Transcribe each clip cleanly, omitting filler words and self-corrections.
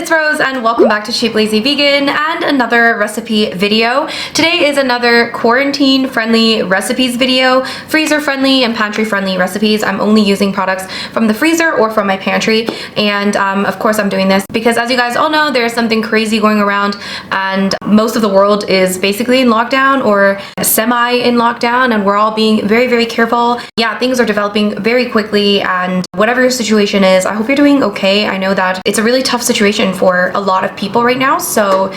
it's Rose and welcome back to Cheap Lazy Vegan and another recipe video. Today is another quarantine friendly recipes video, freezer friendly and pantry friendly recipes. I'm only using products from the freezer or from my pantry, and of course I'm doing this because, as you guys all know, there's something crazy going around and most of the world is basically in lockdown or semi in lockdown, and we're all being very careful. Yeah, things are developing very quickly, and whatever your situation is, I hope you're doing okay. I know that it's a really tough situation for a lot of people right now, so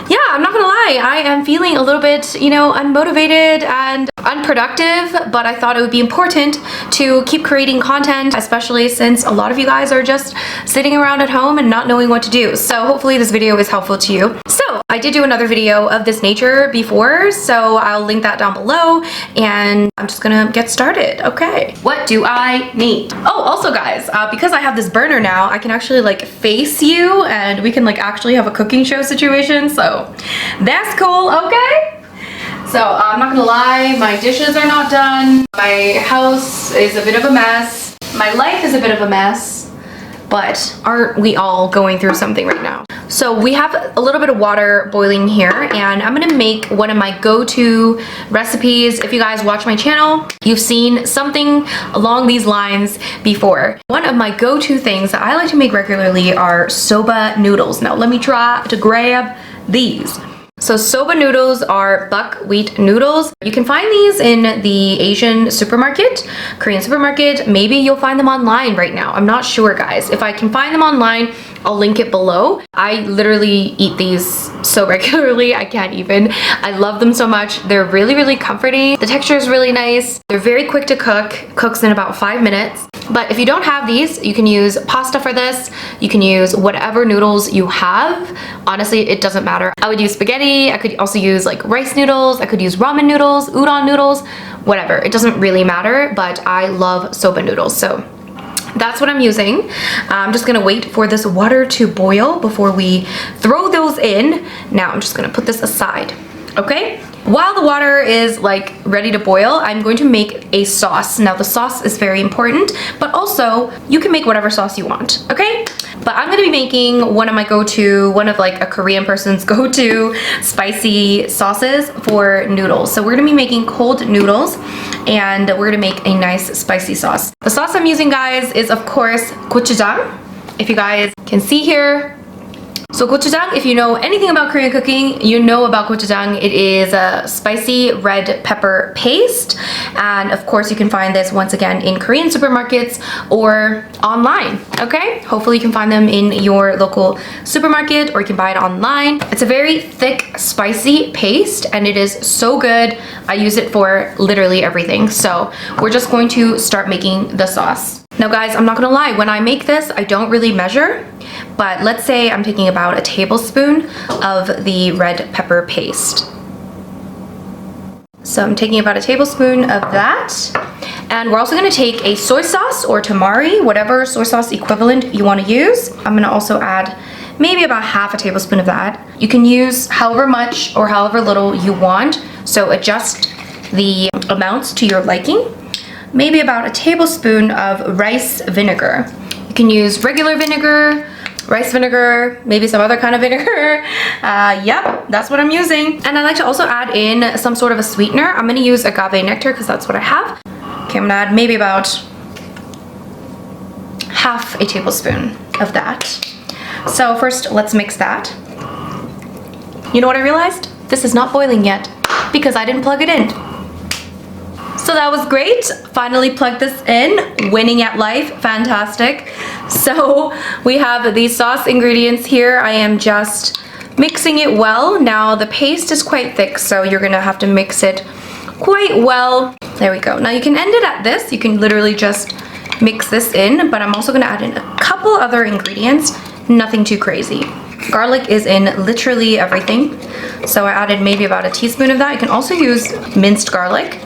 yeah, I'm not gonna lie, I am feeling a little bit, unmotivated and unproductive, but I thought it would be important to keep creating content, especially since a lot of you guys are just sitting around at home and not knowing what to do. So hopefully this video is helpful to you. So I did do another video of this nature before, so I'll link that down below, and I'm just gonna get started. Okay, what do I need? Oh, also guys, because I have this burner now, I can actually like face you and we can like actually have a cooking show situation, so that's cool. Okay, so I'm not gonna lie, my dishes are not done, my house is a bit of a mess, my life is a bit of a mess, but aren't we all going through something right now? So we have a little bit of water boiling here, and I'm gonna make one of my go-to recipes. If you guys watch my channel, you've seen something along these lines before. One of my go-to things that I like to make regularly are soba noodles. Now let me try to grab these. So soba noodles are buckwheat noodles. You can find these in the Asian supermarket, Korean supermarket. Maybe you'll find them online right now. I'm not sure, guys. If I can find them online, I'll link it below. I literally eat these so regularly, I can't even. I love them so much. They're really comforting. The texture is really nice. They're very quick to cook. Cooks in about 5 minutes. But if you don't have these, you can use pasta for this. You can use whatever noodles you have. Honestly, it doesn't matter. I would use spaghetti. I could also use like rice noodles. I could use ramen noodles, udon noodles, whatever. It doesn't really matter, but I love soba noodles. So that's what I'm using. I'm just gonna wait for this water to boil before we throw those in. Now I'm just gonna put this aside, okay? While the water is like ready to boil, I'm going to make a sauce. Now the sauce is very important, but also you can make whatever sauce you want, okay? But I'm gonna be making one of my go-to, one of like a Korean person's go-to spicy sauces for noodles. So we're gonna be making cold noodles, and we're gonna make a nice spicy sauce. The sauce I'm using, guys, is of course gochujang. If you guys can see here. So gochujang, if you know anything about Korean cooking, you know about gochujang. It is a spicy red pepper paste, and of course you can find this once again in Korean supermarkets or online, okay? Hopefully you can find them in your local supermarket, or you can buy it online. It's a very thick, spicy paste, and it is so good. I use it for literally everything. So we're just going to start making the sauce. Now guys, I'm not gonna lie, when I make this, I don't really measure, but let's say I'm taking about a tablespoon of the red pepper paste. So I'm taking about a tablespoon of that. And we're also gonna take a soy sauce or tamari, whatever soy sauce equivalent you wanna use. I'm gonna also add maybe about half a tablespoon of that. You can use however much or however little you want, so adjust the amounts to your liking. Maybe about a tablespoon of rice vinegar. You can use regular vinegar, rice vinegar, maybe some other kind of vinegar. Yep, that's what I'm using. And I like to also add in some sort of a sweetener. I'm gonna use agave nectar because that's what I have. Okay, I'm gonna add maybe about half a tablespoon of that. So first, let's mix that. You know what I realized? This is not boiling yet because I didn't plug it in. So that was great. Finally plugged this in. Winning at life. Fantastic. So we have these sauce ingredients here. I am just mixing it well. Now the paste is quite thick, so you're gonna have to mix it quite well. There we go. Now you can end it at this. You can literally just mix this in, but I'm also gonna add in a couple other ingredients. Nothing too crazy. Garlic is in literally everything. So I added maybe about a teaspoon of that. You can also use minced garlic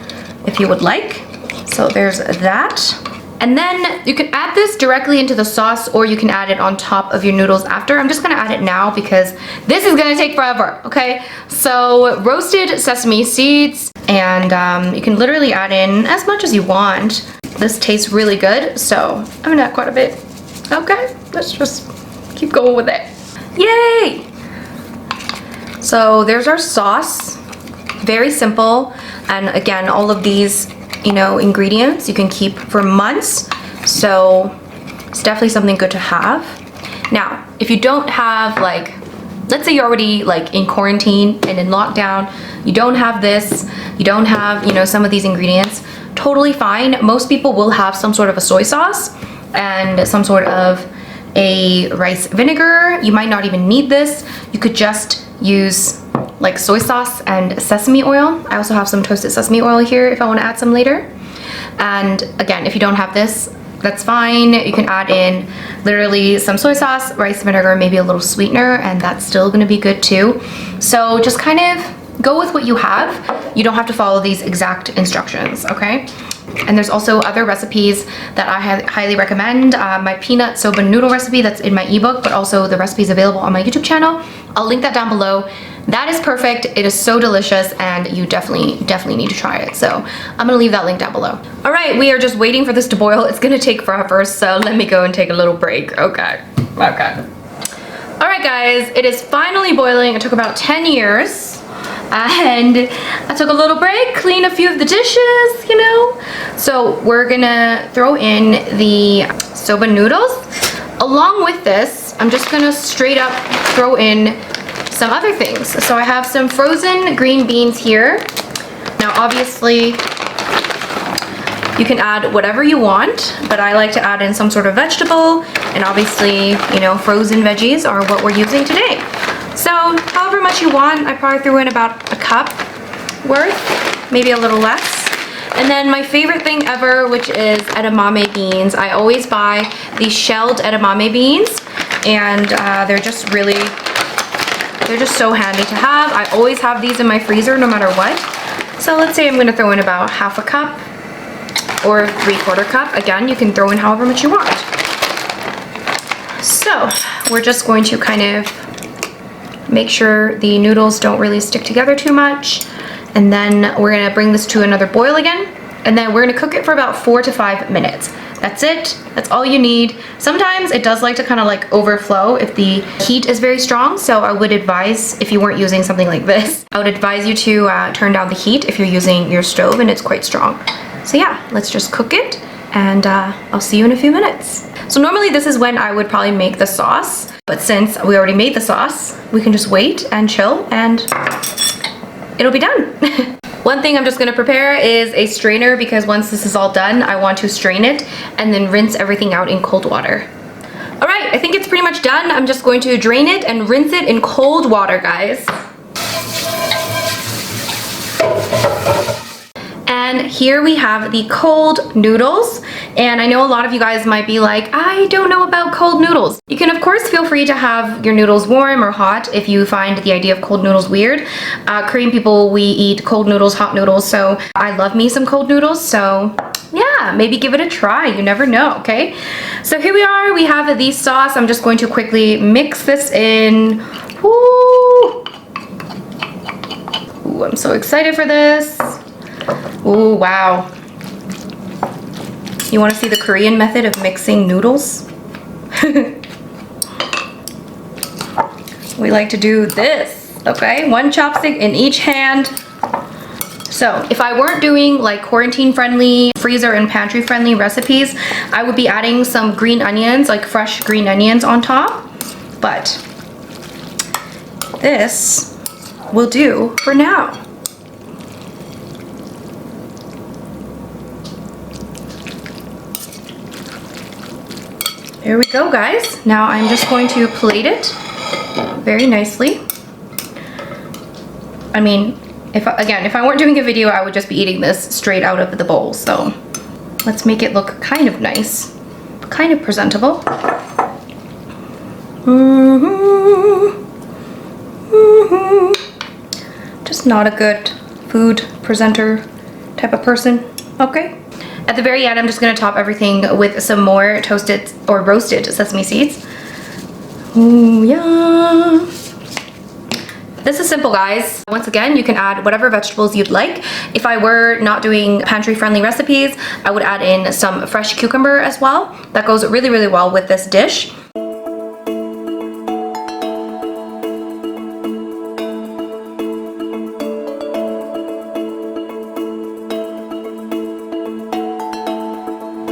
if you would like. So there's that. And then you can add this directly into the sauce, or you can add it on top of your noodles after. I'm just gonna add it now because this is gonna take forever, okay? So roasted sesame seeds, and you can literally add in as much as you want. This tastes really good, so I'm gonna add quite a bit. Okay, let's just keep going with it. Yay! So there's our sauce. Very simple. And again, all of these, you know, ingredients you can keep for months. So it's definitely something good to have. Now, if you don't have, like, let's say you're already like in quarantine and in lockdown, you don't have this, you don't have, you know, some of these ingredients, totally fine. Most people will have some sort of a soy sauce and some sort of a rice vinegar. You might not even need this. You could just use like soy sauce and sesame oil. I also have some toasted sesame oil here if I want to add some later. And again, if you don't have this, that's fine. You can add in literally some soy sauce, rice vinegar, maybe a little sweetener, and that's still gonna be good too. So just kind of go with what you have. You don't have to follow these exact instructions, okay? And there's also other recipes that I highly recommend. My peanut soba noodle recipe that's in my ebook, but also the recipes available on my YouTube channel. I'll link that down below. That is perfect. It is so delicious, and you definitely need to try it. So I'm gonna leave that link down below. All right, we are just waiting for this to boil. It's gonna take forever, so let me go and take a little break. Okay. All right, guys, it is finally boiling. It took about 10 years. And I took a little break, clean a few of the dishes, you know. So we're gonna throw in the soba noodles. Along with this, I'm just gonna straight up throw in some other things. So I have some frozen green beans here. Now obviously you can add whatever you want, but I like to add in some sort of vegetable, and obviously, you know, frozen veggies are what we're using today. So however much you want, I probably threw in about a cup worth, maybe a little less. And then my favorite thing ever, which is edamame beans. I always buy these shelled edamame beans, and they're just so handy to have. I always have these in my freezer no matter what. So let's say I'm gonna throw in about half a cup or 3/4 cup. Again, you can throw in however much you want. So we're just going to kind of make sure the noodles don't really stick together too much. And then we're gonna bring this to another boil again. And then we're gonna cook it for about 4 to 5 minutes. That's it, that's all you need. Sometimes it does like to kind of like overflow if the heat is very strong. So I would advise, if you weren't using something like this, I would advise you to turn down the heat if you're using your stove and it's quite strong. So yeah, let's just cook it, and I'll see you in a few minutes. So normally this is when I would probably make the sauce, but since we already made the sauce, we can just wait and chill and it'll be done. One thing I'm just gonna prepare is a strainer, because once this is all done, I want to strain it and then rinse everything out in cold water. All right, I think it's pretty much done. I'm just going to drain it and rinse it in cold water, guys. And here we have the cold noodles. And I know a lot of you guys might be like, I don't know about cold noodles. You can of course feel free to have your noodles warm or hot if you find the idea of cold noodles weird. Korean people, we eat cold noodles, hot noodles, so I love me some cold noodles. So yeah, maybe give it a try. You never know, okay? So here we are, we have the sauce. I'm just going to quickly mix this in. Ooh, ooh, I'm so excited for this. Ooh, wow. You want to see the Korean method of mixing noodles? We like to do this, okay? One chopstick in each hand. So if I weren't doing like quarantine friendly, freezer and pantry friendly recipes, I would be adding some green onions, like fresh green onions on top. But this will do for now. There we go, guys. Now I'm just going to plate it very nicely. I mean, if I weren't doing a video, I would just be eating this straight out of the bowl. So let's make it look kind of nice, kind of presentable. Just not a good food presenter type of person, okay? At the very end, I'm just gonna top everything with some more toasted or roasted sesame seeds. Ooh, yeah. This is simple, guys. Once again, you can add whatever vegetables you'd like. If I were not doing pantry-friendly recipes, I would add in some fresh cucumber as well. That goes really, really well with this dish.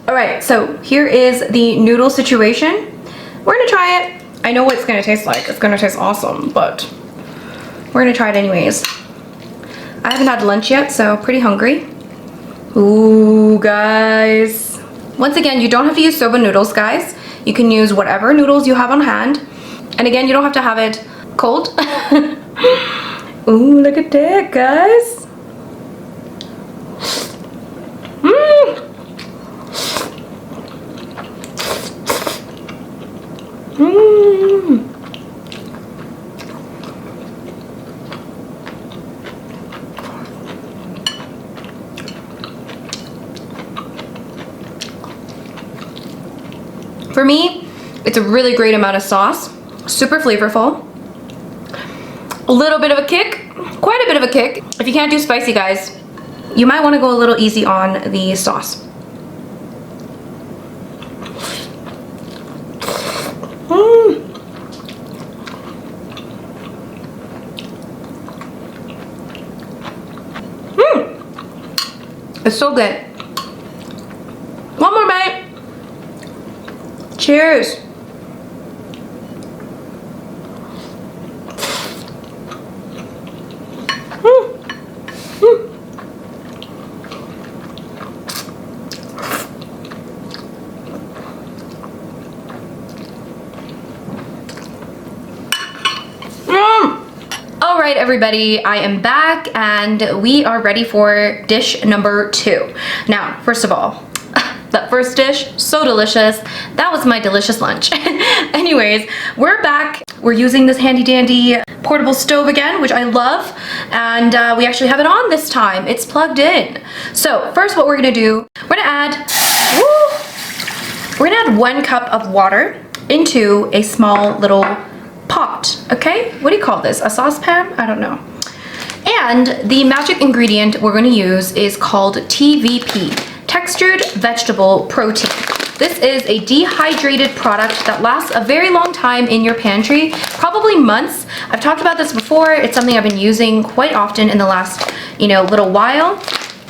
All right, so here is the noodle situation. We're gonna try it. I know what it's gonna taste like. It's gonna taste awesome, but we're gonna try it anyways. I haven't had lunch yet, so pretty hungry. Ooh, guys. Once again, you don't have to use soba noodles, guys. You can use whatever noodles you have on hand. And again, you don't have to have it cold. Ooh, look at that, guys. Mmm. Mmm. For me, it's a really great amount of sauce, super flavorful, a little bit of a kick, quite a bit of a kick. If you can't do spicy, guys, you might want to go a little easy on the sauce. Mmm. Mmm. It's so good. One more bite. Cheers. All right, everybody, I am back and we are ready for dish number 2. Now, first of all, that first dish, so delicious. That was my delicious lunch. Anyways, we're back. We're using this handy dandy portable stove again, which I love. And we actually have it on this time. It's plugged in. So first what we're gonna do, we're gonna add 1 cup of water into a small little pot, okay? What do you call this? A saucepan? I don't know. And the magic ingredient we're gonna use is called TVP. Textured vegetable protein. This is a dehydrated product that lasts a very long time in your pantry, probably months. I've talked about this before. It's something I've been using quite often in the last, little while.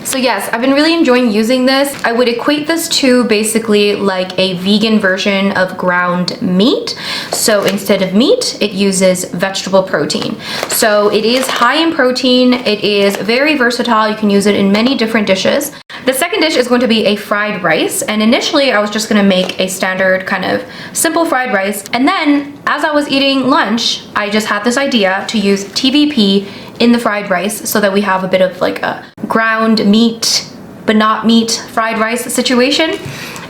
So yes, I've been really enjoying using this. I would equate this to basically like a vegan version of ground meat. So instead of meat, it uses vegetable protein. So it is high in protein. It is very versatile. You can use it in many different dishes. The second dish is going to be a fried rice. And initially I was just gonna make a standard kind of simple fried rice. And then as I was eating lunch, I just had this idea to use TVP in the fried rice so that we have a bit of like a ground meat but not meat fried rice situation.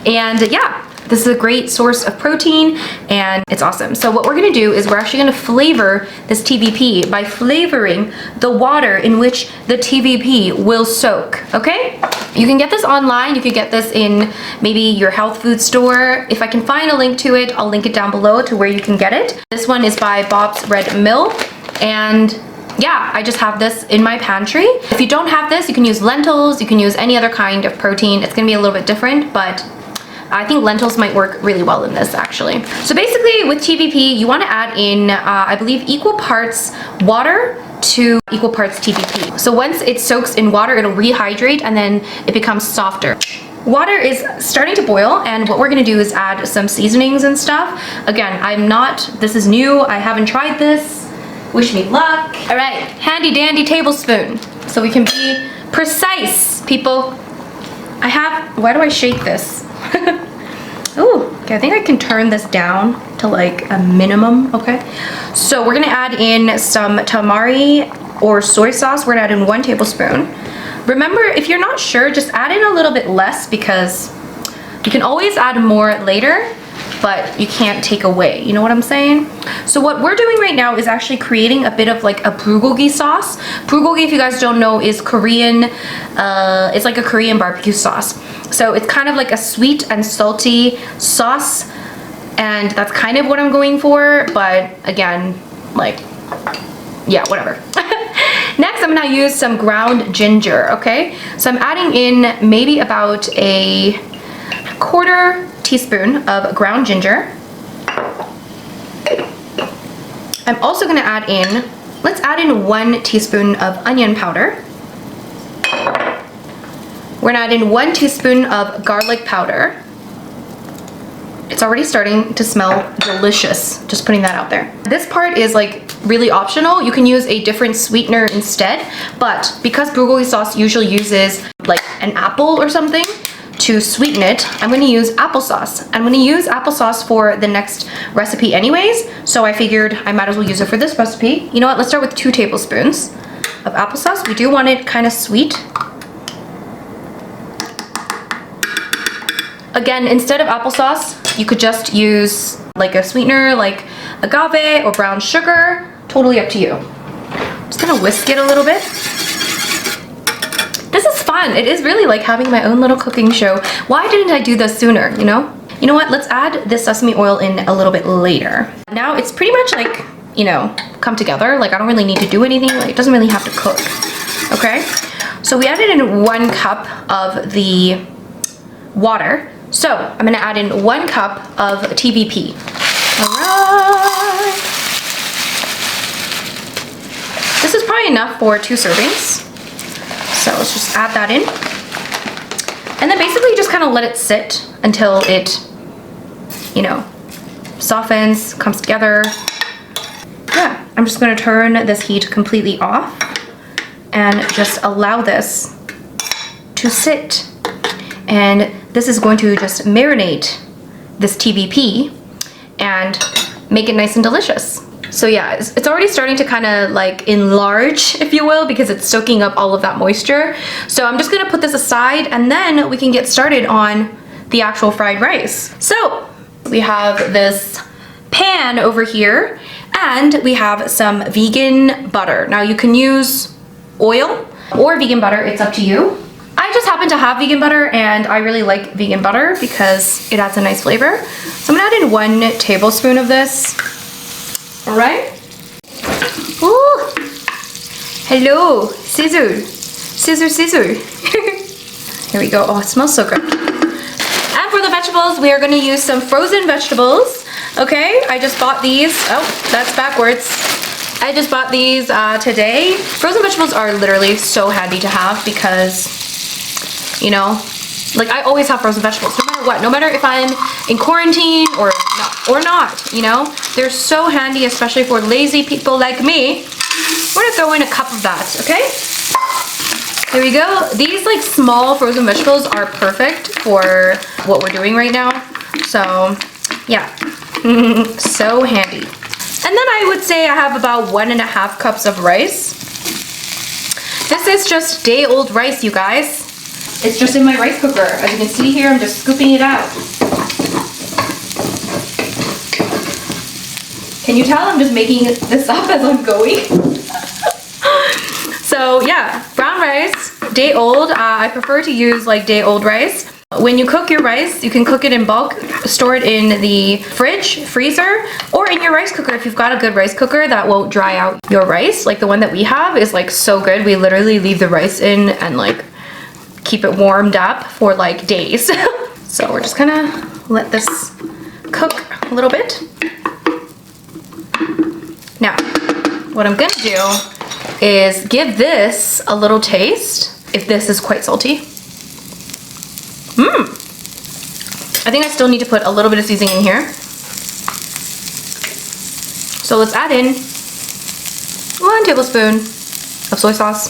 And yeah, this is a great source of protein and it's awesome. So what we're gonna do is we're actually gonna flavor this TVP by flavoring the water in which the TVP will soak, okay? You can get this online. You can get this in maybe your health food store. If I can find a link to it, I'll link it down below to where you can get it. This one is by Bob's Red Mill. And yeah, I just have this in my pantry. If you don't have this, you can use lentils, you can use any other kind of protein. It's gonna be a little bit different, but I think lentils might work really well in this actually. So basically with TVP, you wanna add in, I believe, equal parts water to equal parts TVP. So once it soaks in water, it'll rehydrate and then it becomes softer. Water is starting to boil and what we're gonna do is add some seasonings and stuff. Again, this is new, I haven't tried this. Wish me luck. All right, handy dandy tablespoon. So we can be precise, people. Why do I shake this? Ooh, okay, I think I can turn this down to like a minimum, okay? So we're gonna add in some tamari or soy sauce. We're gonna add in 1 tablespoon. Remember, if you're not sure, just add in a little bit less because you can always add more later, but you can't take away, you know what I'm saying? So what we're doing right now is actually creating a bit of like a bulgogi sauce. Bulgogi, if you guys don't know, is Korean, it's like a Korean barbecue sauce. So it's kind of like a sweet and salty sauce, and that's kind of what I'm going for, but again, like, yeah, whatever. Next, I'm gonna use some ground ginger, okay? So I'm adding in maybe about a 1/4 teaspoon of ground ginger. I'm also gonna add in, let's add in 1 teaspoon of onion powder. We're gonna add in 1 teaspoon of garlic powder. It's already starting to smell delicious, just putting that out there. This part is like really optional. You can use a different sweetener instead, but because bulgogi sauce usually uses like an apple or something to sweeten it, I'm gonna use applesauce. I'm gonna use applesauce for the next recipe anyways, so I figured I might as well use it for this recipe. You know what, let's start with 2 tablespoons of applesauce. We do want it kind of sweet. Again, instead of applesauce, you could just use like a sweetener like agave or brown sugar. Totally up to you. Just gonna whisk it a little bit. This is fun. It is really like having my own little cooking show. Why didn't I do this sooner, you know? You know what? Let's add this sesame oil in a little bit later. Now it's pretty much like, you know, come together. Like I don't really need to do anything. Like it doesn't really have to cook. Okay? So we added in 1 cup of the water. So I'm gonna add in 1 cup of TVP. All right. This is probably enough for 2 servings. So let's just add that in. And then basically just kind of let it sit until it, you know, softens, comes together. Yeah, I'm just gonna turn this heat completely off and just allow this to sit. And this is going to just marinate this TVP and make it nice and delicious. So yeah, it's already starting to kind of like enlarge, if you will, because it's soaking up all of that moisture. So I'm just gonna put this aside and then we can get started on the actual fried rice. So we have this pan over here and we have some vegan butter. Now you can use oil or vegan butter, it's up to you. I just happen to have vegan butter and I really like vegan butter because it adds a nice flavor. So I'm gonna add in 1 tablespoon of this. All right. Ooh. Hello, scissor. Scissor, scissor. Here we go. Oh, it smells so good. And for the vegetables, we are gonna use some frozen vegetables. Okay, I just bought these. Oh, that's backwards. I just bought these today. Frozen vegetables are literally so handy to have because, you know, like I always have frozen vegetables, no matter what. No matter if I'm in quarantine or not, you know. They're so handy, especially for lazy people like me. We're gonna throw in a cup of that, okay? Here we go. These like small frozen vegetables are perfect for what we're doing right now. So, yeah, so handy. And then I would say I have about 1.5 cups of rice. This is just day-old rice, you guys. It's just in my rice cooker. As you can see here, I'm just scooping it out. Can you tell I'm just making this up as I'm going? So yeah, brown rice, day old. I prefer to use like day old rice. When you cook your rice, you can cook it in bulk, store it in the fridge, freezer, or in your rice cooker. If you've got a good rice cooker that won't dry out your rice, like the one that we have is like so good. We literally leave the rice in and like keep it warmed up for like days. So we're just gonna let this cook a little bit. Now, what I'm gonna do is give this a little taste if this is quite salty. I think I still need to put a little bit of seasoning in here. So let's add in 1 tablespoon of soy sauce.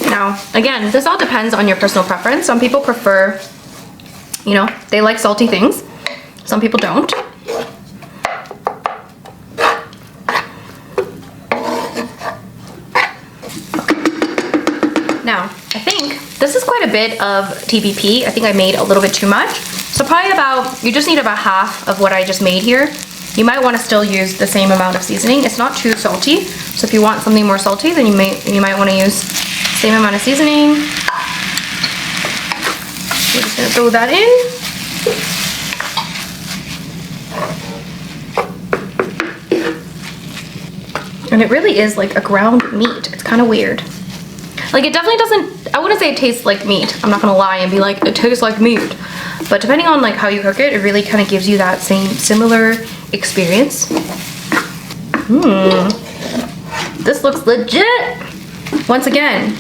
Now, again, this all depends on your personal preference. Some people prefer, you know, they like salty things. Some people don't. Now, I think this is quite a bit of TVP. I think I made a little bit too much. So probably about, you just need about half of what I just made here. You might want to still use the same amount of seasoning. It's not too salty. So if you want something more salty, then you might want to use the same amount of seasoning. We're just going to throw that in. And it really is like a ground meat. It's kind of weird. Like it definitely doesn't, I wouldn't say it tastes like meat. I'm not gonna lie and be like, it tastes like meat. But depending on like how you cook it, it really kind of gives you that similar experience. This looks legit. Once again,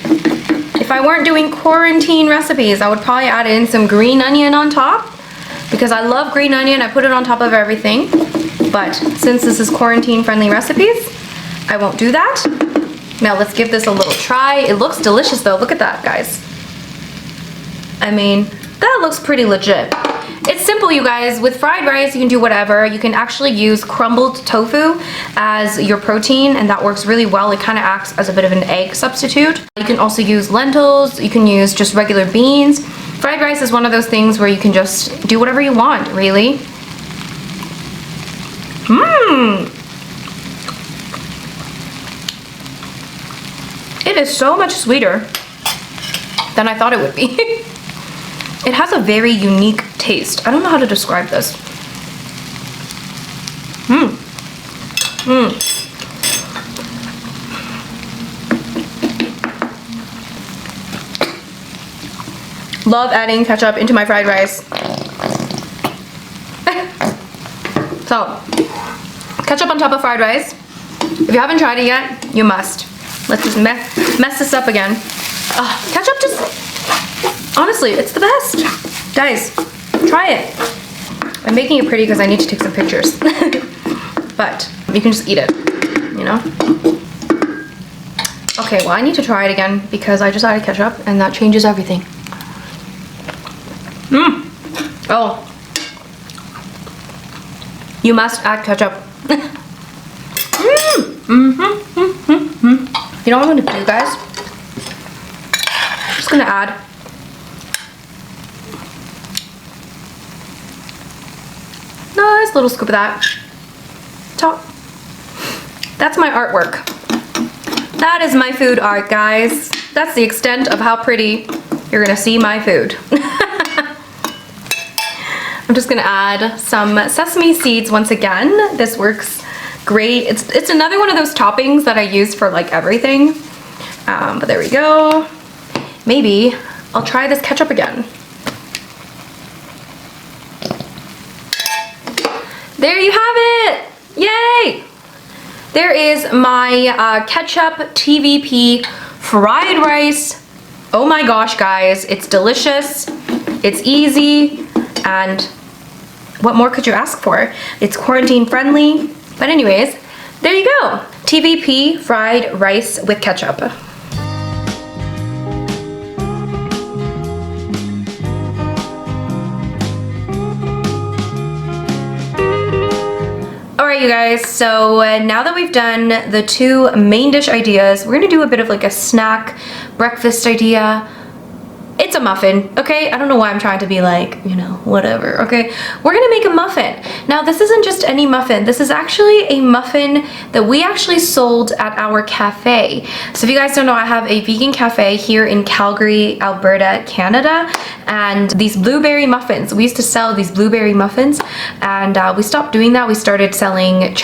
if I weren't doing quarantine recipes, I would probably add in some green onion on top because I love green onion. I put it on top of everything. But since this is quarantine friendly recipes, I won't do that. Now let's give this a little try. It looks delicious though. Look at that, guys. I mean, that looks pretty legit. It's simple, you guys. With fried rice, you can do whatever. You can actually use crumbled tofu as your protein, and that works really well. It kind of acts as a bit of an egg substitute. You can also use lentils. You can use just regular beans. Fried rice is one of those things where you can just do whatever you want, really. It is so much sweeter than I thought it would be. It has a very unique taste. I don't know how to describe this. Love adding ketchup into my fried rice. So, ketchup on top of fried rice. If you haven't tried it yet, you must. Let's just mess this up again. Ketchup just, honestly, it's the best. Guys, try it. I'm making it pretty because I need to take some pictures. But you can just eat it, you know? Okay, well, I need to try it again because I just added ketchup and that changes everything. Oh. You must add ketchup. You know what I'm gonna do, guys? I'm just gonna add nice little scoop of that. Top. That's my artwork. That is my food art, guys. That's the extent of how pretty you're gonna see my food. I'm just gonna add some sesame seeds once again. This works great. It's another one of those toppings that I use for like everything. But there we go. Maybe I'll try this ketchup again. There you have it! Yay! There is my ketchup TVP fried rice. Oh my gosh, guys, it's delicious, it's easy, and what more could you ask for? It's quarantine friendly. But anyways, there you go. TVP fried rice with ketchup. Alright, you guys, so now that we've done the two main dish ideas, we're gonna do a bit of like a snack breakfast idea. It's a muffin, okay? I don't know why I'm trying to be like, you know, whatever, okay? We're gonna make a muffin. Now, this isn't just any muffin. This is actually a muffin that we actually sold at our cafe. So if you guys don't know, I have a vegan cafe here in Calgary, Alberta, Canada. And these blueberry muffins, we used to sell these blueberry muffins, and we stopped doing that. We started selling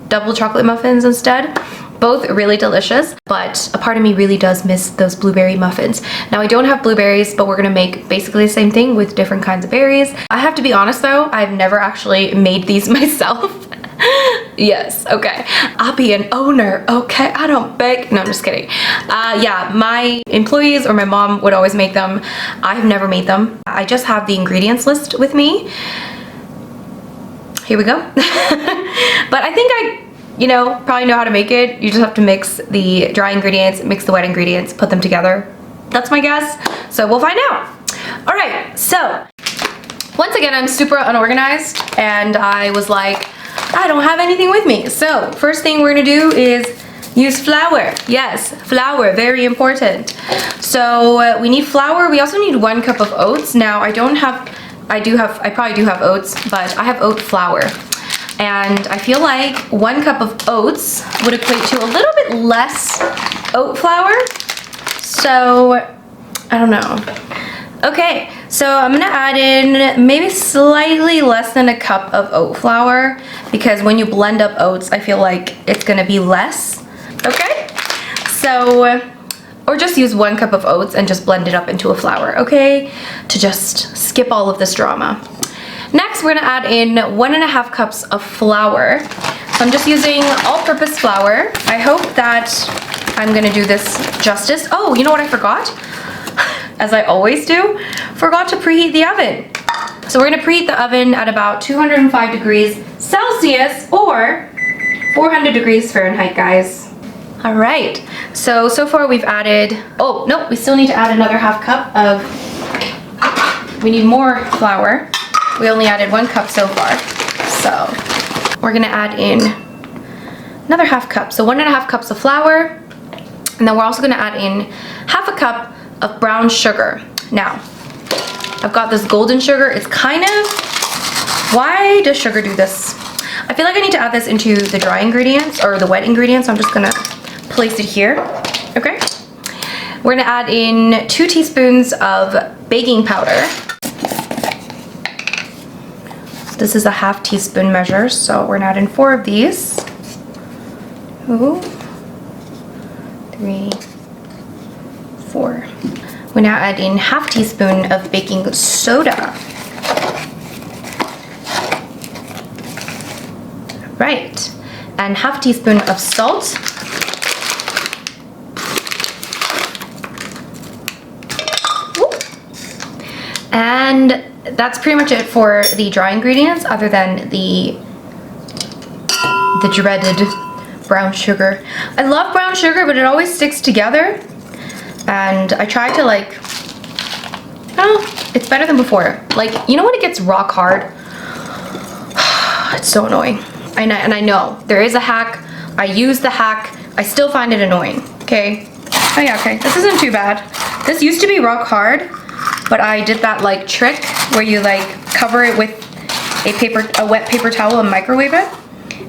double chocolate muffins instead. Both really delicious, but a part of me really does miss those blueberry muffins. Now, I don't have blueberries, but we're gonna make basically the same thing with different kinds of berries. I have to be honest though, I've never actually made these myself. Yes, okay. I'll be an owner, okay? I don't bake. No, I'm just kidding. Yeah, my employees or my mom would always make them. I've never made them. I just have the ingredients list with me. Here we go. But I think probably know how to make it. You just have to mix the dry ingredients, mix the wet ingredients, put them together. That's my guess. So we'll find out. All right, so once again, I'm super unorganized and I was like, I don't have anything with me. So first thing we're gonna do is use flour. Yes, flour, very important. So we need flour. We also need 1 cup of oats. Now I probably do have oats, but I have oat flour. And I feel like 1 cup of oats would equate to a little bit less oat flour. So, I don't know. Okay, so I'm gonna add in maybe slightly less than a cup of oat flour because when you blend up oats, I feel like it's gonna be less. Okay, so, or just use 1 cup of oats and just blend it up into a flour, okay? To just skip all of this drama. Next, we're gonna add in 1.5 cups of flour. So I'm just using all-purpose flour. I hope that I'm gonna do this justice. Oh, you know what I forgot? As I always do, forgot to preheat the oven. So we're gonna preheat the oven at about 205 degrees Celsius or 400 degrees Fahrenheit, guys. All right, so far we've added, oh, no, we still need to add another half cup of, we need more flour. We only added 1 cup so far. So we're gonna add in another half cup. So 1.5 cups of flour. And then we're also gonna add in half a cup of brown sugar. Now, I've got this golden sugar. It's kind of, why does sugar do this? I feel like I need to add this into the dry ingredients or the wet ingredients. So I'm just gonna place it here, okay? We're gonna add in 2 teaspoons of baking powder. This is a ½ teaspoon measure, so we're gonna add in 4 of these. 2, 3, 4. We now add in ½ teaspoon of baking soda. Right, and ½ teaspoon of salt. And that's pretty much it for the dry ingredients, other than the dreaded brown sugar. I love brown sugar, but it always sticks together. And I try to like, oh, it's better than before. Like, you know when it gets rock hard? It's so annoying. And I know, there is a hack. I use the hack. I still find it annoying, okay? Oh yeah, okay, this isn't too bad. This used to be rock hard, but I did that like trick where you like cover it with a wet paper towel and microwave it.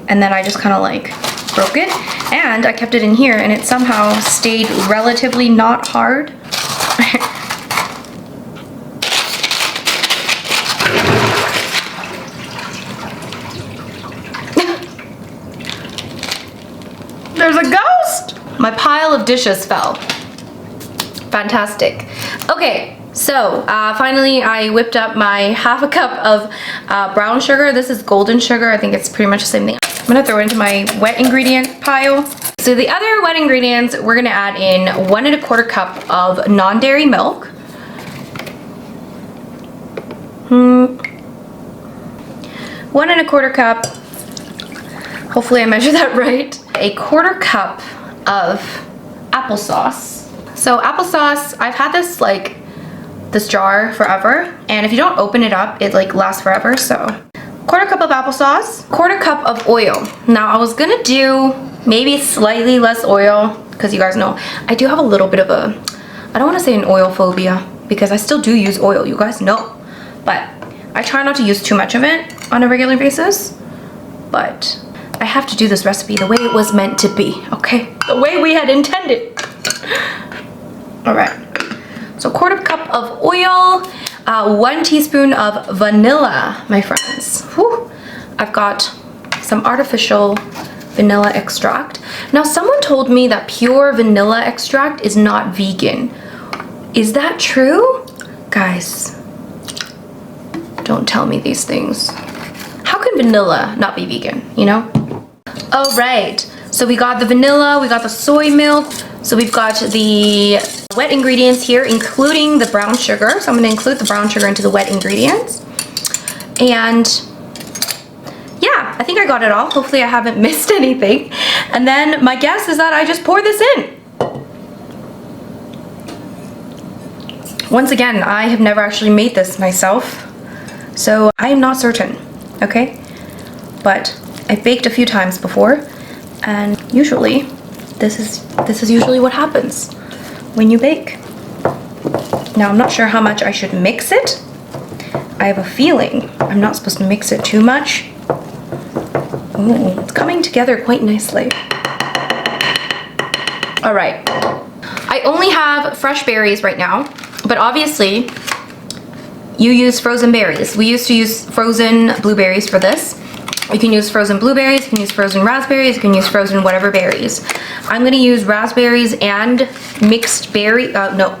And then I just kind of like broke it. And I kept it in here and it somehow stayed relatively not hard. There's a ghost! My pile of dishes fell. Fantastic. Okay, so finally I whipped up my ½ cup of brown sugar. This is golden sugar. I think it's pretty much the same thing. I'm gonna throw it into my wet ingredient pile. So the other wet ingredients, we're gonna add in 1¼ cup of non-dairy milk. 1¼ cup, hopefully I measured that right. 1/4 cup of applesauce. So applesauce, I've had this like, this jar forever, and if you don't open it up, it like lasts forever, so. 1/4 cup of applesauce, 1/4 cup of oil. Now I was gonna do maybe slightly less oil, because you guys know, I do have a little bit of a, I don't wanna say an oil phobia, because I still do use oil, you guys know. But I try not to use too much of it on a regular basis, but I have to do this recipe the way it was meant to be, okay? The way we had intended. All right, so 1/4 cup of oil, 1 teaspoon of vanilla, my friends. Whew. I've got some artificial vanilla extract. Now, someone told me that pure vanilla extract is not vegan. Is that true? Guys, don't tell me these things. How can vanilla not be vegan, you know? All right, so we got the vanilla, we got the soy milk, so we've got the wet ingredients here, including the brown sugar. So I'm gonna include the brown sugar into the wet ingredients. And yeah, I think I got it all. Hopefully I haven't missed anything. And then my guess is that I just pour this in. Once again, I have never actually made this myself, so I am not certain, okay? But I've baked a few times before, and usually this is usually what happens when you bake. Now I'm not sure how much I should mix it. I have a feeling I'm not supposed to mix it too much. Oh, it's coming together quite nicely. All right, I only have fresh berries right now, but obviously you use frozen berries. We used to use frozen blueberries for this. You can use frozen blueberries, you can use frozen raspberries, you can use frozen whatever berries. I'm gonna use raspberries and mixed berry, no,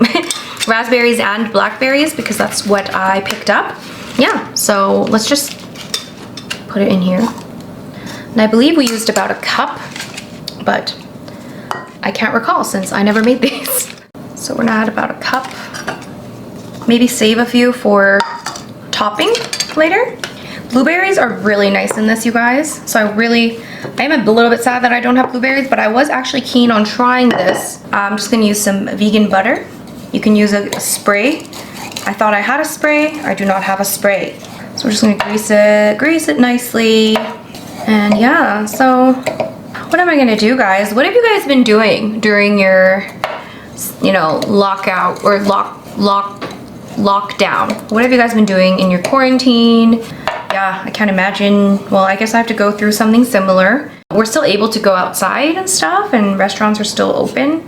raspberries and blackberries because that's what I picked up. Yeah, so let's just put it in here. And I believe we used about a cup, but I can't recall since I never made these. So we're gonna add about a cup. Maybe save a few for topping later. Blueberries are really nice in this, you guys. So I am a little bit sad that I don't have blueberries, but I was actually keen on trying this. I'm just gonna use some vegan butter. You can use a spray. I thought I had a spray. I do not have a spray. So we're just gonna grease it nicely. And yeah, so what am I gonna do, guys? What have you guys been doing during your, you know, lockout or lockdown? What have you guys been doing in your quarantine? Yeah, I can't imagine. Well, I guess I have to go through something similar. We're still able to go outside and stuff, and restaurants are still open,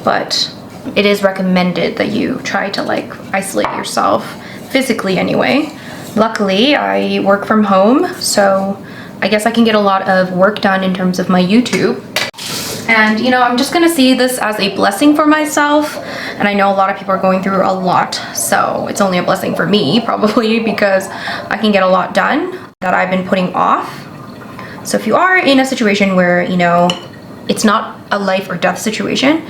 but it is recommended that you try to like isolate yourself physically anyway. Luckily, I work from home, so I guess I can get a lot of work done in terms of my YouTube. And you know, I'm just gonna see this as a blessing for myself. And I know a lot of people are going through a lot, so it's only a blessing for me probably because I can get a lot done that I've been putting off. So if you are in a situation where, you know, it's not a life or death situation,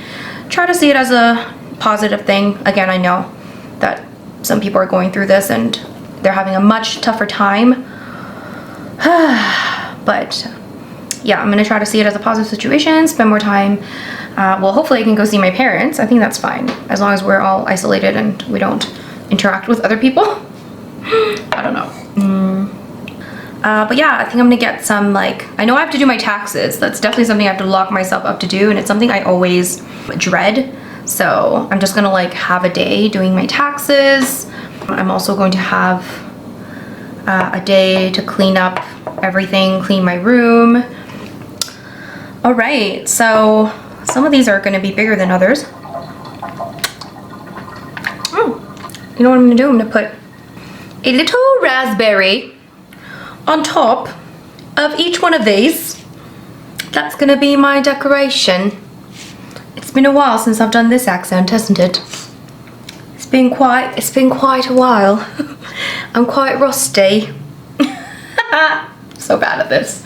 try to see it as a positive thing. Again, I know that some people are going through this and they're having a much tougher time. But yeah, I'm gonna try to see it as a positive situation, spend more time. Well, hopefully I can go see my parents. I think that's fine, as long as we're all isolated and we don't interact with other people. I don't know. But yeah, I think I'm gonna get some, like, I know I have to do my taxes. That's definitely something I have to lock myself up to do, and it's something I always dread. So I'm just gonna like have a day doing my taxes. I'm also going to have a day to clean up everything, clean my room. All right, so some of these are gonna be bigger than others. Oh, you know what I'm gonna do? I'm gonna put a little raspberry on top of each one of these. That's gonna be my decoration. It's been a while since I've done this accent, hasn't it? It's been quite a while. I'm quite rusty. So bad at this.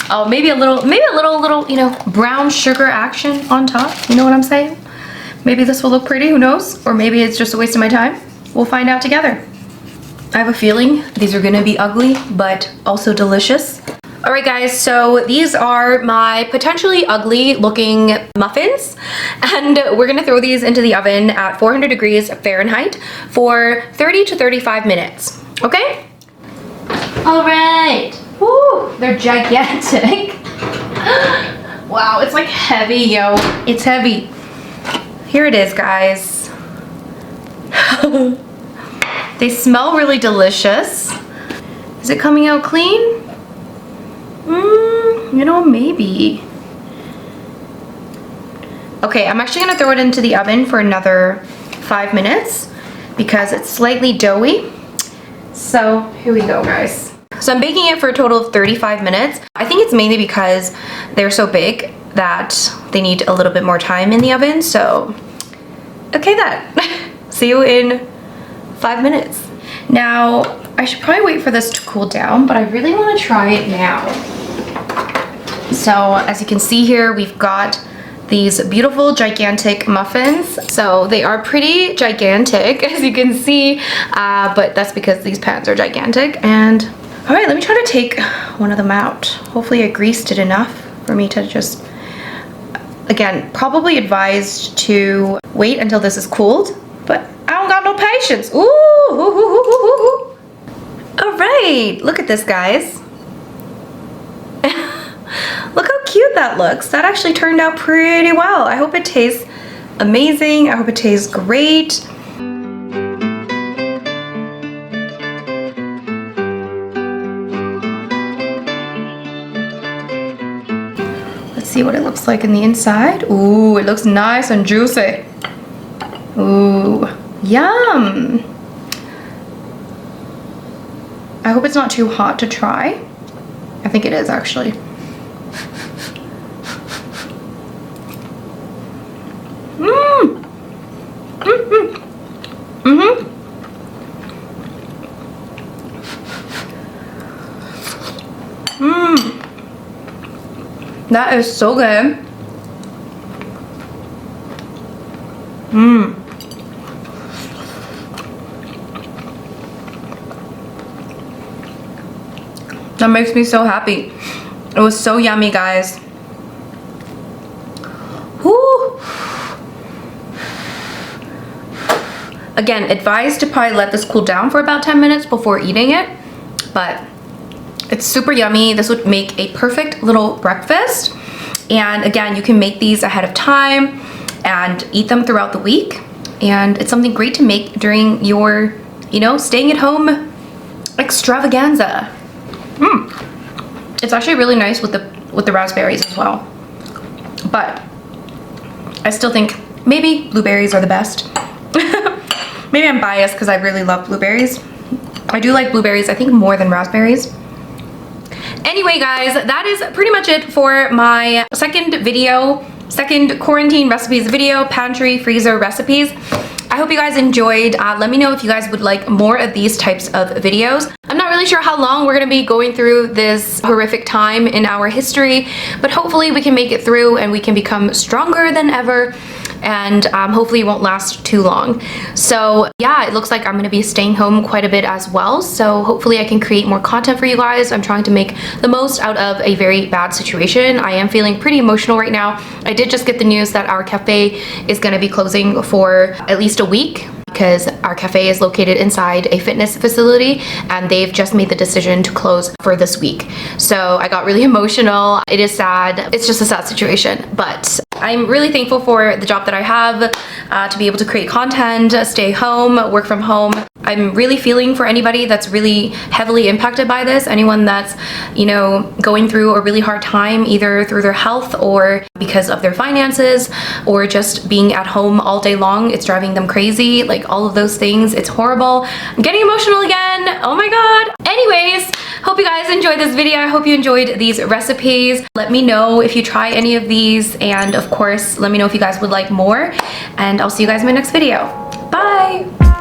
Oh, maybe a little, you know, brown sugar action on top. You know what I'm saying? Maybe this will look pretty, who knows? Or maybe it's just a waste of my time. We'll find out together. I have a feeling these are gonna be ugly, but also delicious. All right, guys, so these are my potentially ugly looking muffins, and we're gonna throw these into the oven at 400 degrees Fahrenheit for 30 to 35 minutes, okay? All right. Woo, they're gigantic. Wow, it's like heavy, yo. It's heavy. Here it is, guys. They smell really delicious. Is it coming out clean? You know, maybe. Okay, I'm actually gonna throw it into the oven for another 5 minutes because it's slightly doughy. So here we go, guys. So I'm baking it for a total of 35 minutes. I think it's mainly because they're so big that they need a little bit more time in the oven. So, okay then. See you in 5 minutes. Now, I should probably wait for this to cool down, but I really want to try it now. So as you can see here, we've got these beautiful gigantic muffins. So they are pretty gigantic, as you can see, but that's because these pans are gigantic. And all right, let me try to take one of them out. Hopefully I greased it enough for me to just, again, probably advised to wait until this is cooled, but I don't got no patience. Ooh. All right, look at this, guys. Look how cute that looks. That actually turned out pretty well. I hope it tastes amazing. I hope it tastes great. Let's see what it looks like in the inside. Ooh, it looks nice and juicy. Ooh, yum. I hope it's not too hot to try. I think it is, actually. That is so good. That makes me so happy. It was so yummy, guys. Woo! Again, advised to probably let this cool down for about 10 minutes before eating it, but it's super yummy. This would make a perfect little breakfast. And again, you can make these ahead of time and eat them throughout the week. And it's something great to make during your, you know, staying at home extravaganza. It's actually really nice with the raspberries as well. But I still think maybe blueberries are the best. Maybe I'm biased because I really love blueberries. I do like blueberries, I think, more than raspberries. Anyway, guys, that is pretty much it for my second quarantine recipes video, pantry freezer recipes. I hope you guys enjoyed. Let me know if you guys would like more of these types of videos. I'm not really sure how long we're gonna be going through this horrific time in our history, but hopefully we can make it through and we can become stronger than ever, and hopefully it won't last too long. So yeah, it looks like I'm gonna be staying home quite a bit as well, so hopefully I can create more content for you guys. I'm trying to make the most out of a very bad situation. I am feeling pretty emotional right now. I did just get the news that our cafe is gonna be closing for at least a week, because our cafe is located inside a fitness facility and they've just made the decision to close for this week. So I got really emotional. It is sad. It's just a sad situation, but I'm really thankful for the job that I have, to be able to create content, stay home, work from home. I'm really feeling for anybody that's really heavily impacted by this, anyone that's, you know, going through a really hard time, either through their health or because of their finances, or just being at home all day long. It's driving them crazy, like all of those things. It's horrible. I'm getting emotional again. Oh my God. Anyways, hope you guys enjoyed this video. I hope you enjoyed these recipes. Let me know if you try any of these, and of course, let me know if you guys would like more, and I'll see you guys in my next video. Bye.